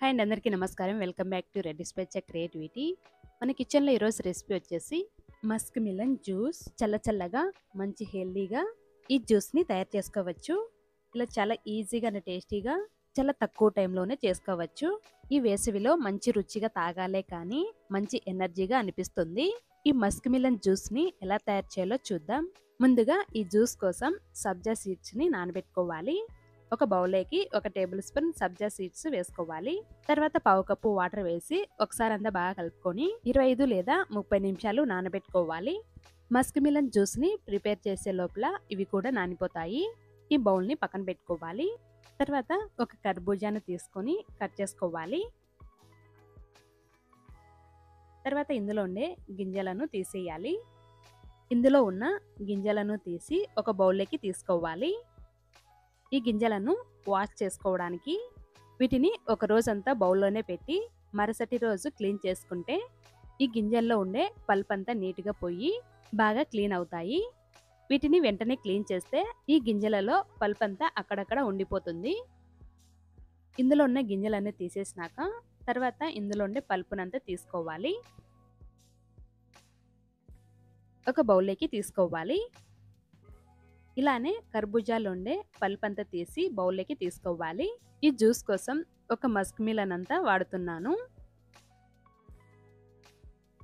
Hi అండి, అందరికీ నమస్కారం. Welcome back to Reddy speech creativity. మన కిచెన్లో ఈరోజు రెసిపీ వచ్చేసి మస్క్ మిలన్ జ్యూస్. చల్లగా మంచి హెల్దీగా ఈ జ్యూస్ని తయారు చేసుకోవచ్చు. ఇలా చాలా ఈజీగా టేస్టీగా చాలా తక్కువ టైంలోనే చేసుకోవచ్చు. ఈ వేసవిలో మంచి రుచిగా తాగాలే కానీ మంచి ఎనర్జీగా అనిపిస్తుంది. ఈ మస్క్ మిలన్ జ్యూస్ని ఎలా తయారు చేయాలో చూద్దాం. ముందుగా ఈ జ్యూస్ కోసం సబ్జా సీడ్స్ని నానబెట్టుకోవాలి. ఒక బౌల్లోకి 1 టేబుల్ స్పూన్ సబ్జా సీడ్స్ వేసుకోవాలి. తర్వాత పావు కప్పు వాటర్ వేసి ఒకసారి అంతా బాగా కలుపుకొని 25 లేదా 30 నిమిషాలు నానబెట్టుకోవాలి. మస్క్ మిలన్ జ్యూస్ ని ప్రిపేర్ చేసే లోపల ఇవి కూడా నానిపోతాయి. ఈ బౌల్ ని పక్కన పెట్టుకోవాలి. తర్వాత ఒక కర్బూజాను తీసుకొని కట్ చేసుకోవాలి. తర్వాత ఇందులో ఉండే గింజలను తీసేయాలి. ఇందులో ఉన్న గింజలను తీసి ఒక బౌల్లోకి తీసుకోవాలి. ఈ గింజలను వాష్ చేసుకోవడానికి వీటిని ఒక రోజంతా బౌల్లోనే పెట్టి మరుసటి రోజు క్లీన్ చేసుకుంటే ఈ గింజల్లో ఉండే పల్ప్ అంతా నీట్గా పోయి బాగా క్లీన్ అవుతాయి. వీటిని వెంటనే క్లీన్ చేస్తే ఈ గింజలలో పల్ప్ అంతా అక్కడక్కడ ఉండిపోతుంది. ఇందులో ఉన్న గింజలన్నీ తీసేసినాక తర్వాత ఇందులో ఉండే పల్పునంతా తీసుకోవాలి. ఒక బౌల్లోకి తీసుకోవాలి. ఇలానే కర్బూజాలో ఉండే పల్ప్ అంతా తీసి బౌల్లోకి తీసుకోవాలి. ఈ జ్యూస్ కోసం ఒక మస్క్ మిలన్ అంతా వాడుతున్నాను.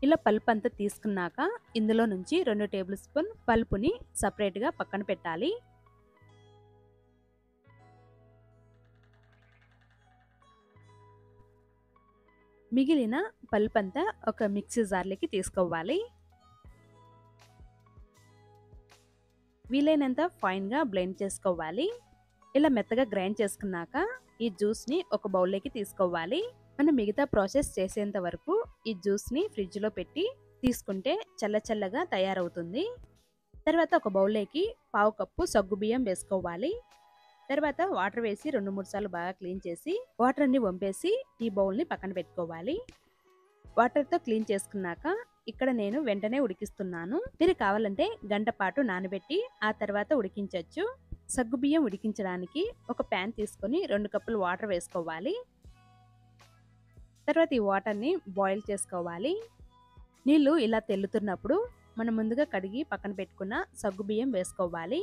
ఇలా పల్ప్ అంతా తీసుకున్నాక ఇందులో నుంచి 2 టేబుల్ స్పూన్ పల్పుని సపరేట్గా పక్కన పెట్టాలి. మిగిలిన పల్ప్ అంతా ఒక మిక్సీ జార్లోకి తీసుకోవాలి. వీలైనంత ఫైన్గా బ్లెండ్ చేసుకోవాలి. ఇలా మెత్తగా గ్రైండ్ చేసుకున్నాక ఈ జ్యూస్ని ఒక బౌల్లోకి తీసుకోవాలి. మనం మిగతా ప్రాసెస్ చేసేంత వరకు ఈ జ్యూస్ని ఫ్రిడ్జ్లో పెట్టి తీసుకుంటే చల్లగా తయారవుతుంది. తర్వాత ఒక బౌల్లోకి పావు కప్పు సగ్గుబియ్యం వేసుకోవాలి. తర్వాత వాటర్ వేసి 2-3 సార్లు బాగా క్లీన్ చేసి వాటర్ అన్ని వంపేసి ఈ బౌల్ని పక్కన పెట్టుకోవాలి. వాటర్తో క్లీన్ చేసుకున్నాక ఇక్కడ నేను వెంటనే ఉడికిస్తున్నాను. మీరు కావాలంటే గంట పాటు నానబెట్టి ఆ తర్వాత ఉడికించవచ్చు. సగ్గుబియ్యం ఉడికించడానికి ఒక ప్యాన్ తీసుకొని 2 కప్పులు వాటర్ వేసుకోవాలి. తర్వాత ఈ వాటర్ని బాయిల్ చేసుకోవాలి. నీళ్లు ఇలా తెల్లుతున్నప్పుడు మనం ముందుగా కడిగి పక్కన పెట్టుకున్న సగ్గుబియ్యం వేసుకోవాలి.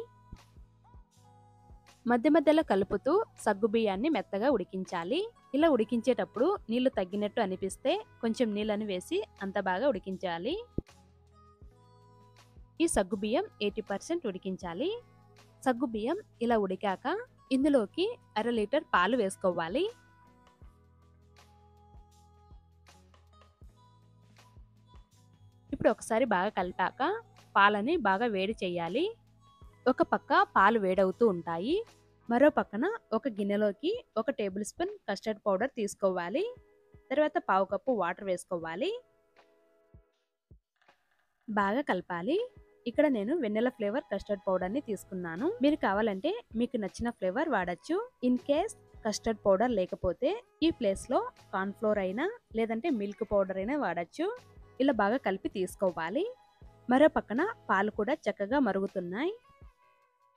మధ్యలో కలుపుతూ సగ్గుబియ్యాన్ని మెత్తగా ఉడికించాలి. ఇలా ఉడికించేటప్పుడు నీళ్లు తగ్గినట్టు అనిపిస్తే కొంచెం నీళ్ళని వేసి అంత బాగా ఉడికించాలి. ఈ సగ్గుబియ్యం 80% ఉడికించాలి. సగ్గుబియ్యం ఇలా ఉడికాక ఇందులోకి 1/2 లీటర్ పాలు వేసుకోవాలి. ఇప్పుడు ఒకసారి బాగా కలిపాక పాలని బాగా వేడి చేయాలి. ఒక పక్క పాలు వేడవుతూ ఉంటాయి. మరో పక్కన ఒక గిన్నెలోకి 1 టేబుల్ స్పూన్ కస్టర్డ్ పౌడర్ తీసుకోవాలి. తర్వాత పావు కప్పు వాటర్ వేసుకోవాలి. బాగా కలపాలి. ఇక్కడ నేను వెన్నెల ఫ్లేవర్ కస్టర్డ్ పౌడర్ని తీసుకున్నాను. మీరు కావాలంటే మీకు నచ్చిన ఫ్లేవర్ వాడచ్చు. ఇన్ కేస్ కస్టర్డ్ పౌడర్ లేకపోతే ఈ ప్లేస్లో కార్న్ఫ్లోర్ అయినా లేదంటే మిల్క్ పౌడర్ అయినా వాడచ్చు. ఇలా బాగా కలిపి తీసుకోవాలి. మరో పక్కన పాలు కూడా చక్కగా మరుగుతున్నాయి.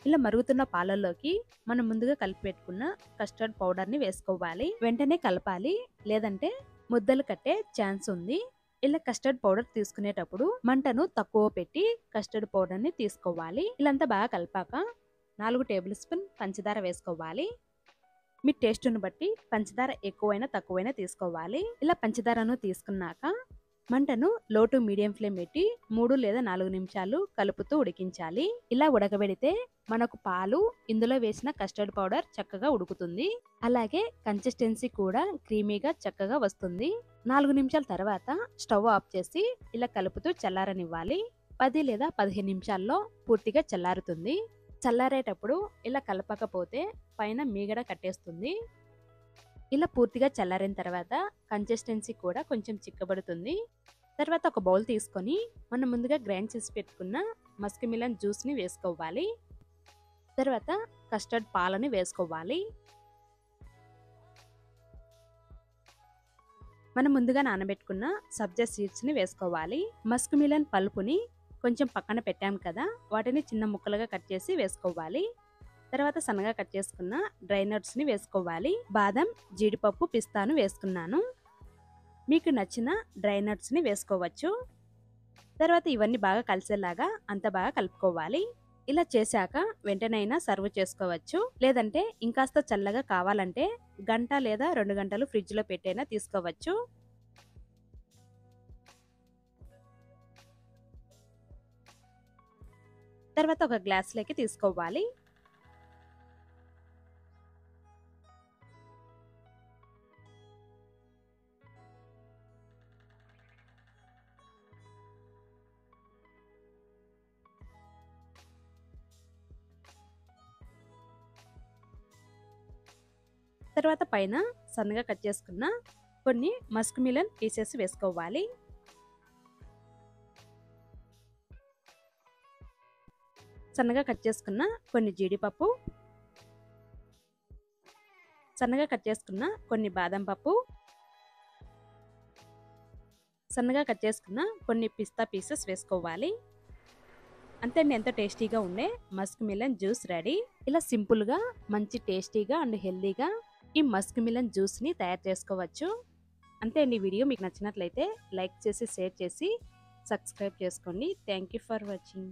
ఇలా మరుగుతున్న పాలల్లోకి మనం ముందుగా కలిపి పెట్టుకున్న కస్టర్డ్ పౌడర్ని వేసుకోవాలి. వెంటనే కలపాలి, లేదంటే ముద్దలు కట్టే ఛాన్స్ ఉంది. ఇలా కస్టర్డ్ పౌడర్ తీసుకునేటప్పుడు మంటను తక్కువ పెట్టి కస్టర్డ్ పౌడర్ని తీసుకోవాలి. ఇలాంతా బాగా కలిపాక 4 టేబుల్ స్పూన్ పంచదార వేసుకోవాలి. మీ టేస్ట్ను బట్టి పంచదార ఎక్కువైనా తక్కువైనా తీసుకోవాలి. ఇలా పంచదారను తీసుకున్నాక మంటను లో టు మీడియం ఫ్లేమ్ పెట్టి 3 లేదా 4 నిమిషాలు కలుపుతూ ఉడికించాలి. ఇలా ఉడకబెడితే మనకు పాలు, ఇందులో వేసిన కస్టర్డ్ పౌడర్ చక్కగా ఉడుకుతుంది. అలాగే కన్సిస్టెన్సీ కూడా క్రీమీగా చక్కగా వస్తుంది. 4 నిమిషాల తర్వాత స్టవ్ ఆఫ్ చేసి ఇలా కలుపుతూ చల్లారనివ్వాలి. 10 లేదా 15 నిమిషాల్లో పూర్తిగా చల్లారుతుంది. చల్లారేటప్పుడు ఇలా కలపకపోతే పైన మీగడ కట్టేస్తుంది. ఇలా పూర్తిగా చల్లారిన తర్వాత కన్సిస్టెన్సీ కూడా కొంచెం చిక్కబడుతుంది. తర్వాత ఒక బౌల్ తీసుకొని మనం ముందుగా గ్రైండ్ చేసి పెట్టుకున్న మస్క్ మిలన్ జ్యూస్ని వేసుకోవాలి. తర్వాత కస్టర్డ్ పాలని వేసుకోవాలి. మనం ముందుగా నానబెట్టుకున్న సబ్జా సీడ్స్ని వేసుకోవాలి. మస్క్ మిలన్ పల్పుని కొంచెం పక్కన పెట్టాం కదా, వాటిని చిన్న ముక్కలుగా కట్ చేసి వేసుకోవాలి. తర్వాత సన్నగా కట్ చేసుకున్న డ్రై నట్స్ని వేసుకోవాలి. బాదం, జీడిపప్పు, పిస్తాను వేసుకున్నాను. మీకు నచ్చిన డ్రై నట్స్ని వేసుకోవచ్చు. తర్వాత ఇవన్నీ బాగా కలిసేలాగా అంత బాగా కలుపుకోవాలి. ఇలా చేశాక వెంటనైనా సర్వ్ చేసుకోవచ్చు. లేదంటే ఇంకాస్త చల్లగా కావాలంటే గంట లేదా 2 గంటలు ఫ్రిడ్జ్లో పెట్టైనా తీసుకోవచ్చు. తర్వాత ఒక గ్లాస్లోకి తీసుకోవాలి. తర్వాత పైన సన్నగా కట్ చేసుకున్న కొన్ని మస్క్ మిలన్ పీసెస్ వేసుకోవాలి. సన్నగా కట్ చేసుకున్న కొన్ని జీడిపప్పు, సన్నగా కట్ చేసుకున్న కొన్ని బాదం పప్పు, సన్నగా కట్ చేసుకున్న కొన్ని పిస్తా పీసెస్ వేసుకోవాలి. అంతే అండి, ఎంతో టేస్టీగా ఉండే మస్క్ మిలన్ జ్యూస్ రెడీ. ఇలా సింపుల్గా మంచి టేస్టీగా అండ్ హెల్దీగా ఈ మస్క్ మిలన్ జ్యూస్ని తయారు చేసుకోవచ్చు. అంతే అండి, వీడియో మీకు నచ్చినట్లయితే లైక్ చేసి షేర్ చేసి సబ్స్క్రైబ్ చేసుకోండి. Thank you for watching.